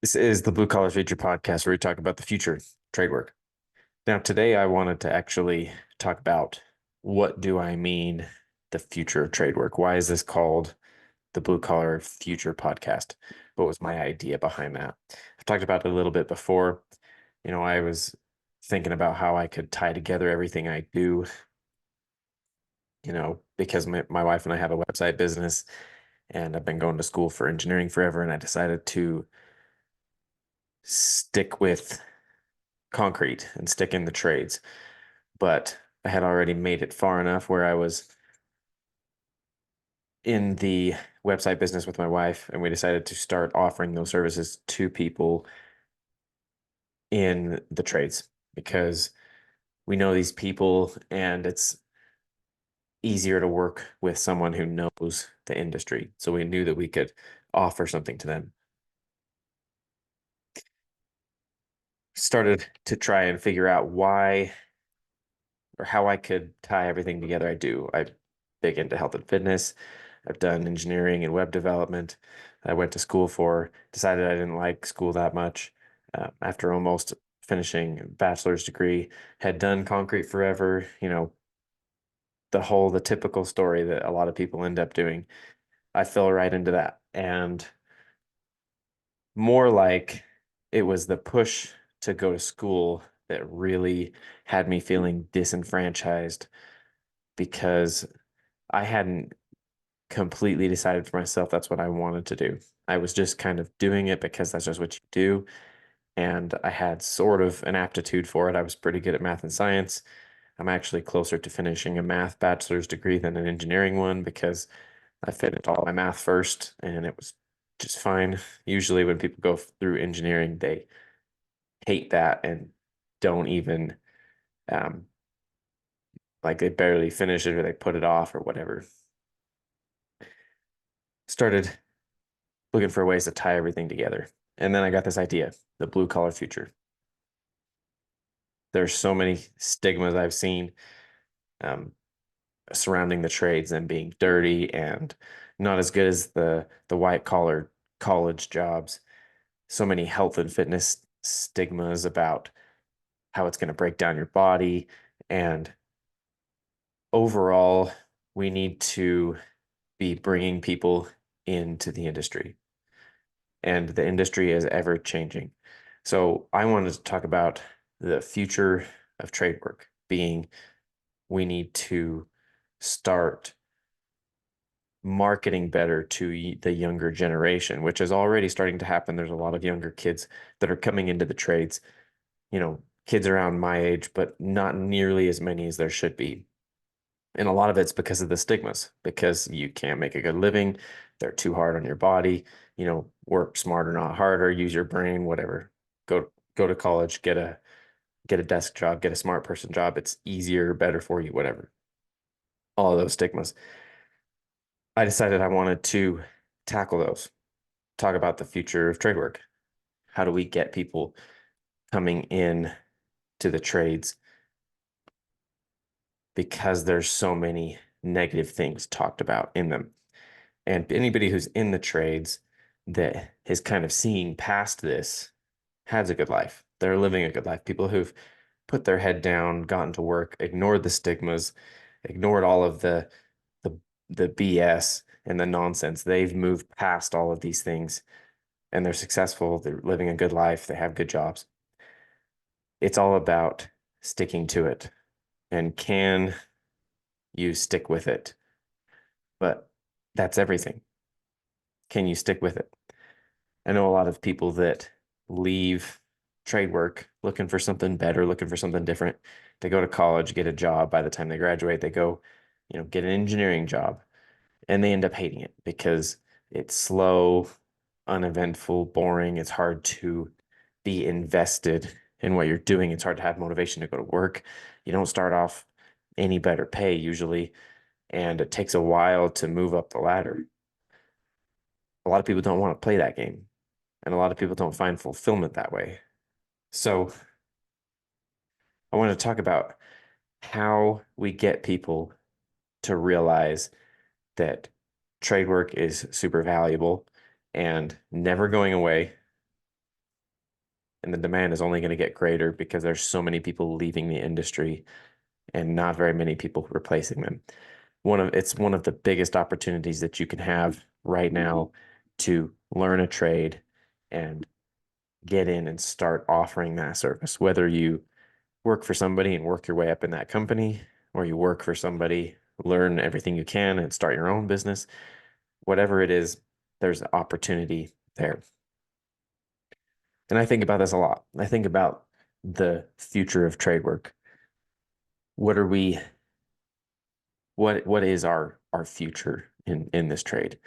This is the Blue Collar Future podcast where we talk about the future of trade work. Now, today I wanted to actually talk about what do I mean the future of trade work? Why is this called the Blue Collar Future podcast? What was my idea behind that? I've talked about it a little bit before. I was thinking about how I could tie together everything I do, because my wife and I have a website business and I've been going to school for engineering forever, and I decided to stick with concrete and stick in the trades. But I had already made it far enough where I was in the website business with my wife, and we decided to start offering those services to people in the trades because we know these people and it's easier to work with someone who knows the industry. So we knew that we could offer something to them. Started to try and figure out why or how I could tie everything together. I'm big into health and fitness. I've done engineering and web development. I went to school for, decided I didn't like school that much. After almost finishing a bachelor's degree, had done concrete forever, the typical story that a lot of people end up doing. I fell right into that. And more like it was the push to go to school that really had me feeling disenfranchised because I hadn't completely decided for myself that's what I wanted to do. I was just kind of doing it because that's just what you do. And I had sort of an aptitude for it. I was pretty good at math and science. I'm actually closer to finishing a math bachelor's degree than an engineering one because I finished all my math first and it was just fine. Usually, when people go through engineering, they hate that and don't even, um, like, they barely finish it or they put it off or whatever. Started looking for ways to tie everything together. And then I got this idea, the blue collar future. There's so many stigmas I've seen um, surrounding the trades and being dirty and not as good as the white collar college jobs. So many health and fitness stigmas about how it's going to break down your body. And overall, we need to be bringing people into the industry. And the industry is ever changing. So I wanted to talk about the future of trade work being we need to start marketing better to the younger generation, which is already starting to happen. There's a lot of younger kids that are coming into the trades, kids around my age, but not nearly as many as there should be. And a lot of it's because of the stigmas, because you can't make a good living. They're too hard on your body, work smarter, not harder, use your brain, whatever. Go to college, get a desk job, get a smart person job. It's easier, better for you, whatever. All of those stigmas. I decided I wanted to tackle those, talk about the future of trade work. How do we get people coming in to the trades because there's so many negative things talked about in them. And anybody who's in the trades that is kind of seeing past this has a good life. They're living a good life. People who've put their head down, gotten to work, ignored the stigmas, ignored all of the the BS and the nonsense. They've moved past all of these things and they're successful. They're living a good life. They have good jobs. It's all about sticking to it. And can you stick with it? But that's everything. Can you stick with it? I know a lot of people that leave trade work looking for something better, looking for something different. They go to college, get a job. By the time they graduate, they go, get an engineering job, and they end up hating it because it's slow, uneventful, boring. It's hard to be invested in what you're doing. It's hard to have motivation to go to work. You don't start off any better pay usually, and it takes a while to move up the ladder. A lot of people don't want to play that game, and a lot of people don't find fulfillment that way. So I want to talk about how we get people to realize that trade work is super valuable and never going away. and the demand is only going to get greater because there's so many people leaving the industry and not very many people replacing them. It's one of the biggest opportunities that you can have right now to learn a trade and get in and start offering that service, whether you work for somebody and work your way up in that company, or you work for somebody, learn everything you can and start your own business. Whatever it is, there's opportunity there. And I think about this a lot. I think about the future of trade work. What are we, what is our future in this trade?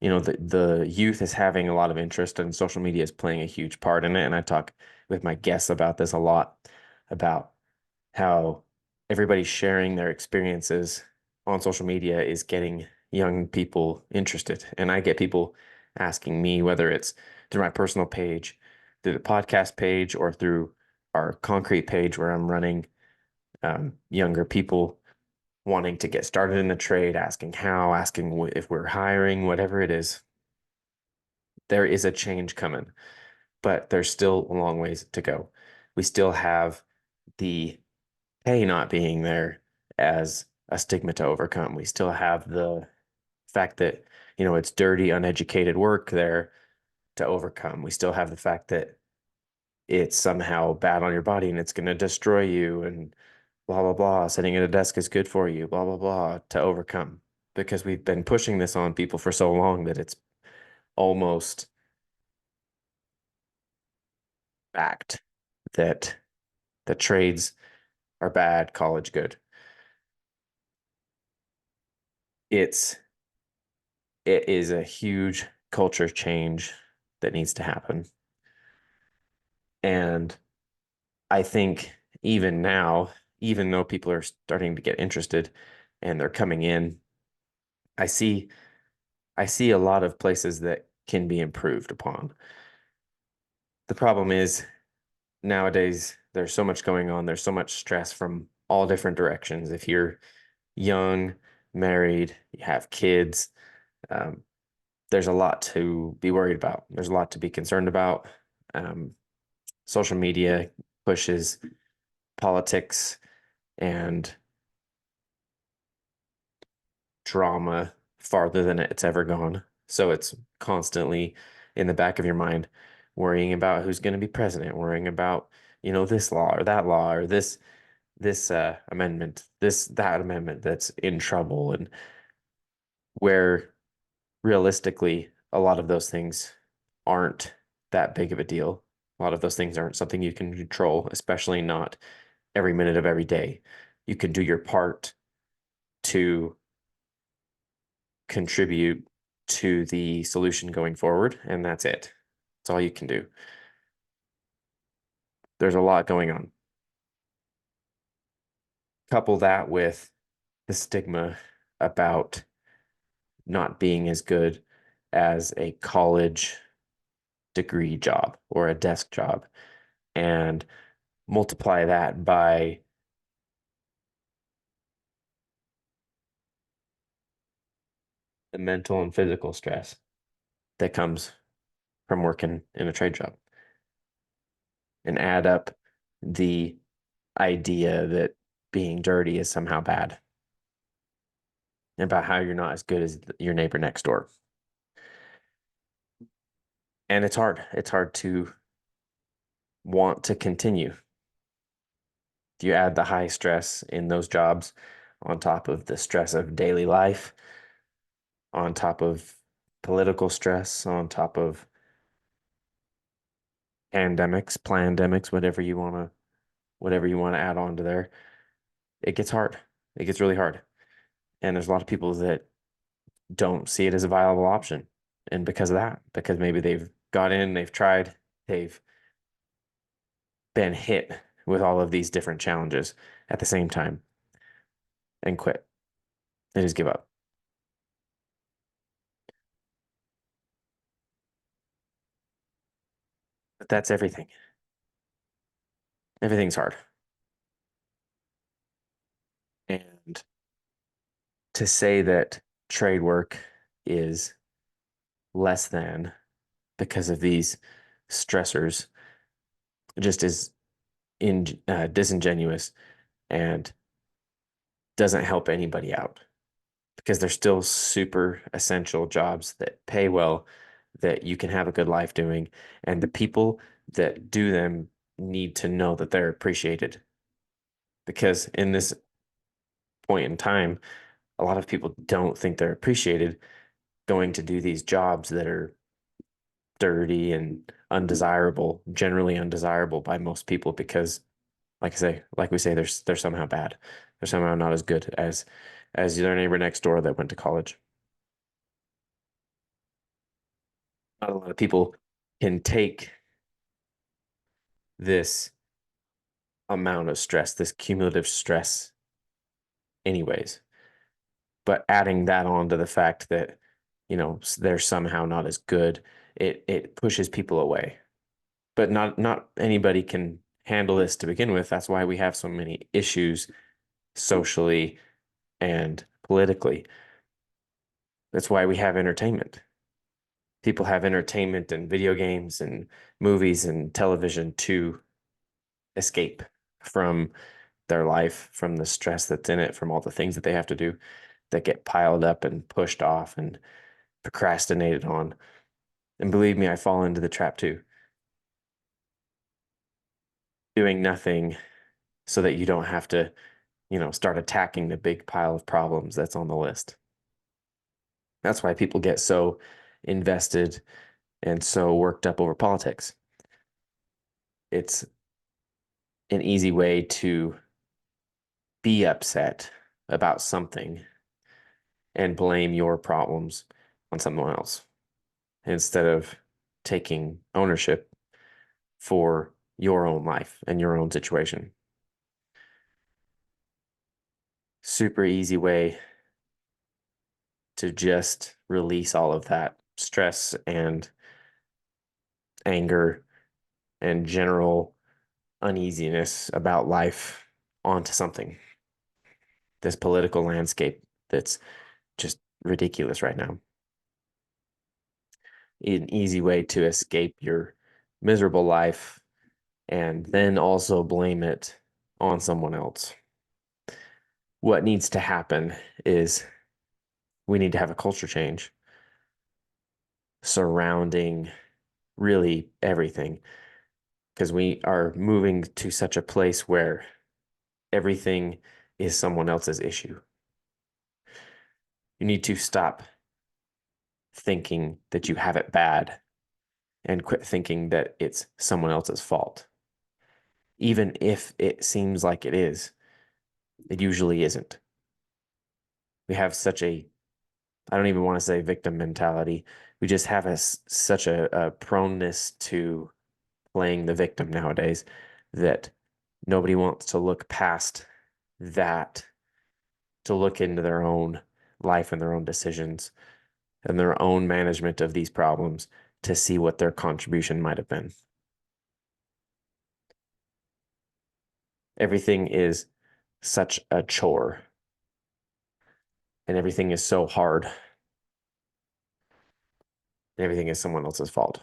You know, the youth is having a lot of interest, and social media is playing a huge part in it. And I talk with my guests about this a lot, about how everybody's sharing their experiences on social media is getting young people interested. And I get people asking me, whether it's through my personal page, through the podcast page, or through our concrete page where I'm running younger people wanting to get started in the trade, asking how, asking if we're hiring, whatever it is. There is a change coming, but there's still a long ways to go. We still have the pay not being there as a stigma to overcome. We still have the fact that, it's dirty, uneducated work there to overcome. We still have the fact that it's somehow bad on your body and it's going to destroy you and blah, blah, blah. Sitting at a desk is good for you, blah, blah, blah, to overcome. Because we've been pushing this on people for so long that it's almost fact that the trades are bad, college good. It's it is a huge culture change that needs to happen. And I think even now, even though people are starting to get interested and they're coming in, I see I see a lot of places that can be improved upon. The problem is nowadays there's so much going on, there's so much stress from all different directions. If you're young, married, you have kids, um, there's a lot to be worried about. There's a lot to be concerned about. Um, Social media pushes politics and drama farther than it's ever gone. So it's constantly in the back of your mind, worrying about who's going to be president, worrying about, this law or that law or this amendment, that amendment that's in trouble, and where realistically a lot of those things aren't that big of a deal. A lot of those things aren't something you can control, especially not every minute of every day. You can do your part to contribute to the solution going forward, and that's it. That's all you can do. There's a lot going on. Couple that with the stigma about not being as good as a college degree job or a desk job, and multiply that by the mental and physical stress that comes from working in a trade job, and add up the idea that being dirty is somehow bad, and about how you're not as good as your neighbor next door. And it's hard. It's hard to want to continue. You add the high stress in those jobs on top of the stress of daily life, on top of political stress, on top of pandemics, whatever you want to add on to there. It gets hard. It gets really hard. And there's a lot of people that don't see it as a viable option. And because of that, because maybe they've got in, they've tried, they've been hit with all of these different challenges at the same time and quit. They just give up. But that's everything. Everything's hard. And to say that trade work is less than because of these stressors just is disingenuous and doesn't help anybody out because they're still super essential jobs that pay well, that you can have a good life doing. And the people that do them need to know that they're appreciated because in this point in time, a lot of people don't think they're appreciated going to do these jobs that are dirty and undesirable, generally undesirable by most people because like we say, they're somehow bad. They're somehow not as good as their neighbor next door that went to college. Not a lot of people can take this amount of stress, this cumulative stress anyways. But adding that on to the fact that, they're somehow not as good, it pushes people away. But not anybody can handle this to begin with. That's why we have so many issues socially and politically. That's why we have entertainment. People have entertainment and video games and movies and television to escape from their life, from the stress that's in it, from all the things that they have to do that get piled up and pushed off and procrastinated on. And believe me, I fall into the trap too. Doing nothing so that you don't have to, start attacking the big pile of problems that's on the list. That's why people get so invested and so worked up over politics. It's an easy way to be upset about something and blame your problems on someone else instead of taking ownership for your own life and your own situation. Super easy way to just release all of that stress and anger and general uneasiness about life onto something. This political landscape that's just ridiculous right now. An easy way to escape your miserable life and then also blame it on someone else. What needs to happen is we need to have a culture change surrounding really everything because we are moving to such a place where everything is someone else's issue. You need to stop thinking that you have it bad and quit thinking that it's someone else's fault. Even if it seems like it is, it usually isn't. We have such a, I don't even want to say victim mentality. We just have such a proneness to playing the victim nowadays that nobody wants to look past that, to look into their own life and their own decisions and their own management of these problems to see what their contribution might have been. Everything is such a chore and everything is so hard. Everything is someone else's fault.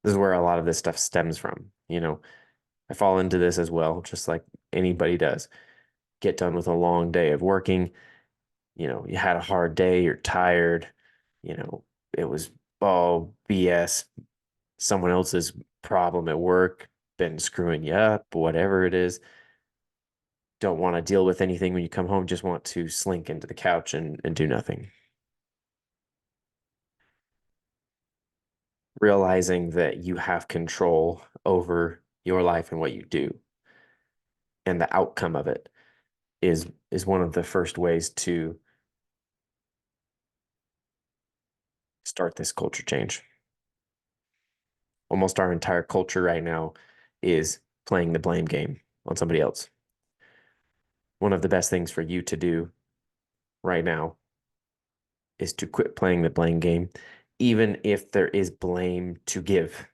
This is where a lot of this stuff stems from. I fall into this as well, just like anybody does. Get done with a long day of working. You had a hard day, you're tired. You know, it was all BS. Someone else's problem at work, been screwing you up, whatever it is. Don't want to deal with anything when you come home, just want to slink into the couch and do nothing. Realizing that you have control over your life and what you do and the outcome of it is one of the first ways to start this culture change. Almost our entire culture right now is playing the blame game on somebody else. One of the best things for you to do right now is to quit playing the blame game, even if there is blame to give,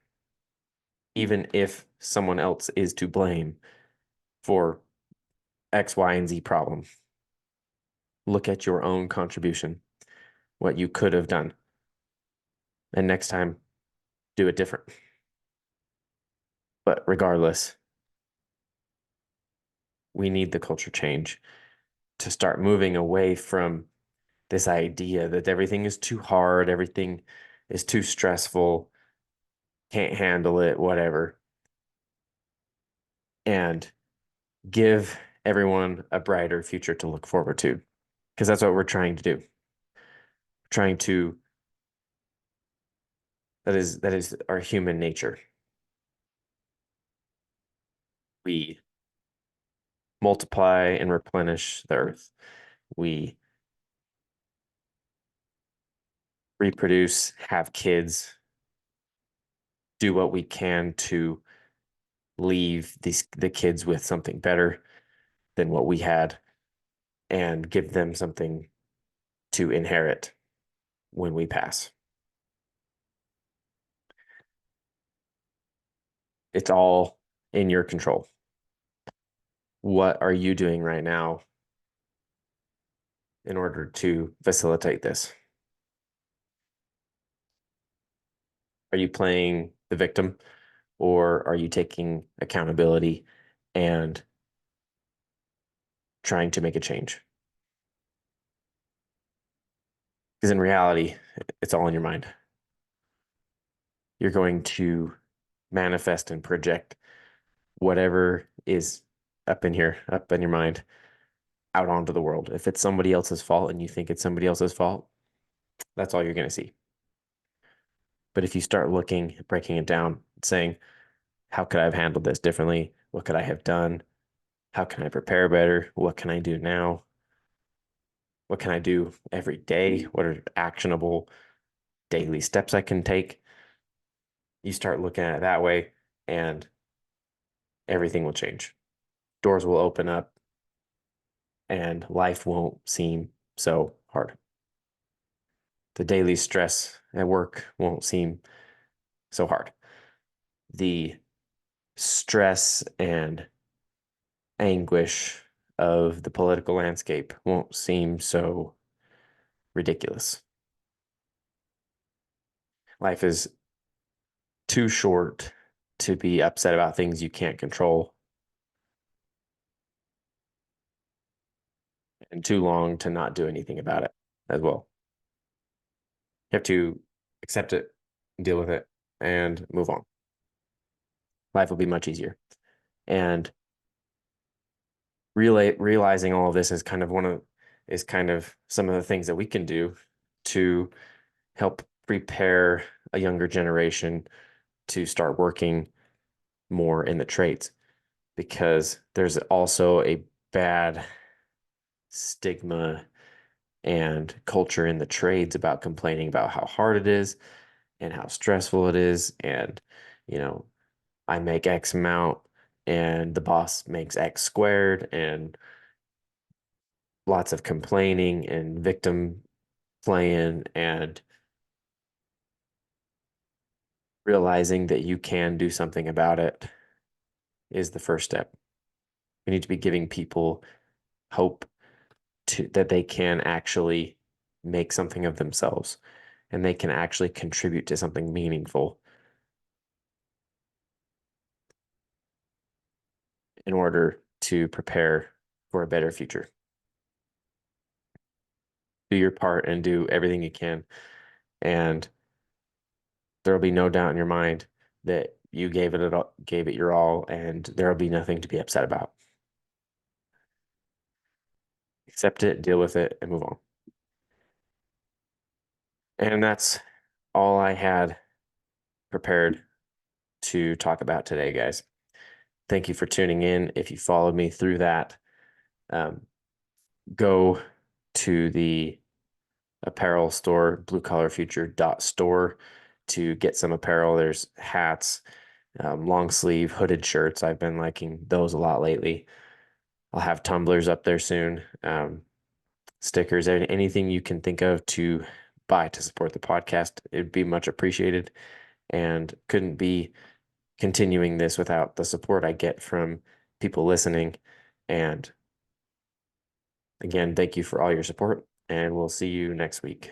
even if someone else is to blame for X, Y, and Z problem. Look at your own contribution, what you could have done. And next time, do it different. But regardless, we need the culture change to start moving away from this idea that everything is too hard, everything is too stressful, can't handle it, whatever, and give everyone a brighter future to look forward to. Because that's what we're trying to do. We're trying to, that is our human nature. We multiply and replenish the earth. We reproduce, have kids, do what we can to leave the kids with something better than what we had and give them something to inherit when we pass. It's all in your control. What are you doing right now in order to facilitate this? Are you playing the victim, or are you taking accountability and trying to make a change? Because in reality, it's all in your mind. You're going to manifest and project whatever is up in here, up in your mind, out onto the world. If it's somebody else's fault and you think it's somebody else's fault, that's all you're going to see. But if you start looking, breaking it down, saying, how could I have handled this differently? What could I have done? How can I prepare better? What can I do now? What can I do every day? What are actionable daily steps I can take? You start looking at it that way, and everything will change. Doors will open up, and life won't seem so hard. The daily stress at work won't seem so hard. The stress and anguish of the political landscape won't seem so ridiculous. Life is too short to be upset about things you can't control, and too long to not do anything about it as well. You have to accept it, deal with it, and move on. Life will be much easier. And realizing all of this is kind of some of the things that we can do to help prepare a younger generation to start working more in the trades, because there's also a bad stigma and culture in the trades about complaining about how hard it is and how stressful it is. And, you know, I make X amount and the boss makes X squared, and lots of complaining and victim playing, and realizing that you can do something about it is the first step. We need to be giving people hope that they can actually make something of themselves and they can actually contribute to something meaningful in order to prepare for a better future. Do your part and do everything you can, and there'll be no doubt in your mind that you gave it your all, and there'll be nothing to be upset about. Accept it, deal with it, and move on. And that's all I had prepared to talk about today, guys. Thank you for tuning in. If you followed me through that, um, go to the apparel store, bluecollarfuture.store, to get some apparel. There's hats, long sleeve hooded shirts. I've been liking those a lot lately. I'll have tumblers up there soon, stickers, anything you can think of to buy to support the podcast. It'd be much appreciated, and couldn't be continuing this without the support I get from people listening. And again, thank you for all your support, and we'll see you next week.